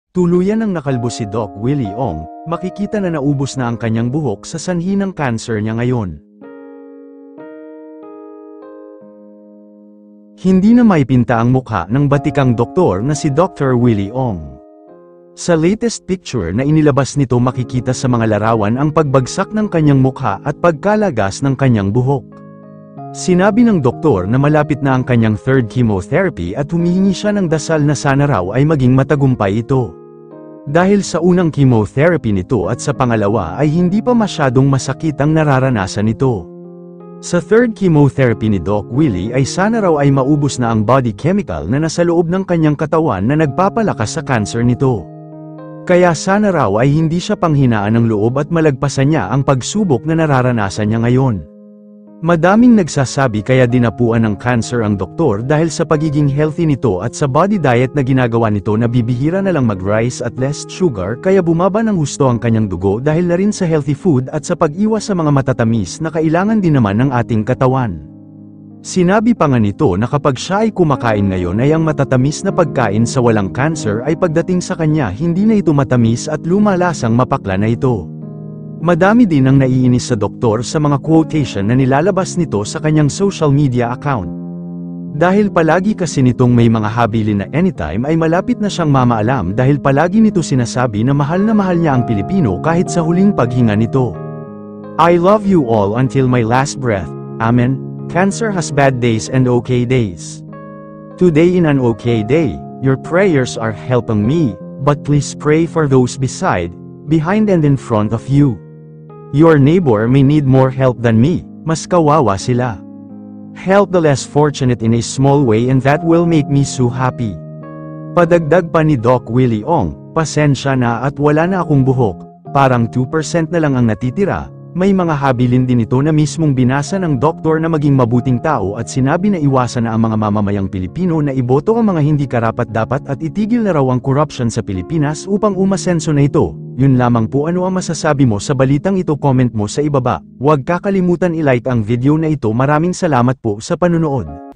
Tuluyan ng nakalbo si Doc Willie Ong, makikita na naubos na ang kanyang buhok sa sanhi ng cancer niya ngayon. Hindi na maipinta ang mukha ng batikang doktor na si Dr. Willie Ong. Sa latest picture na inilabas nito makikita sa mga larawan ang pagbagsak ng kanyang mukha at pagkalagas ng kanyang buhok. Sinabi ng doktor na malapit na ang kanyang third chemotherapy at humihingi siya ng dasal na sana raw ay maging matagumpay ito. Dahil sa unang chemotherapy nito at sa pangalawa ay hindi pa masyadong masakit ang nararanasan nito. Sa third chemotherapy ni Doc Willie ay sana raw ay maubos na ang body chemical na nasa loob ng kanyang katawan na nagpapalakas sa cancer nito. Kaya sana raw ay hindi siya panghinaan ng loob at malagpasan niya ang pagsubok na nararanasan niya ngayon. Madaming nagsasabi kaya dinapuan ng cancer ang doktor dahil sa pagiging healthy nito at sa body diet na ginagawa nito na bibihira na lang mag-rice at less sugar kaya bumaba ng husto ang kanyang dugo dahil na rin sa healthy food at sa pag-iwas sa mga matatamis na kailangan din naman ng ating katawan. Sinabi pa nga nito na kapag siya ay kumakain ngayon ay ang matatamis na pagkain sa walang cancer ay pagdating sa kanya hindi na ito matamis at lumalasang mapakla na ito. Madami din ang naiinis sa doktor sa mga quotation na nilalabas nito sa kanyang social media account. Dahil palagi kasi nitong may mga habilin na anytime ay malapit na siyang mamaalam dahil palagi nito sinasabi na mahal niya ang Pilipino kahit sa huling paghinga nito. I love you all until my last breath, amen. Cancer has bad days and okay days. Today in an okay day, your prayers are helping me, but please pray for those beside, behind and in front of you. Your neighbor may need more help than me, mas kawawa sila. Help the less fortunate in a small way and that will make me so happy. Padagdag pa ni Doc Willie Ong, pasensya na at wala na akong buhok, parang 2% na lang ang natitira. May mga habilin din ito na mismong binasa ng doktor na maging mabuting tao at sinabi na iwasan na ang mga mamamayang Pilipino na iboto ang mga hindi karapat-dapat at itigil na raw ang corruption sa Pilipinas upang umasenso na ito. Yun lamang po, ano ang masasabi mo sa balitang ito? Comment mo sa ibaba. Huwag kakalimutan i-like ang video na ito. Maraming salamat po sa panunood.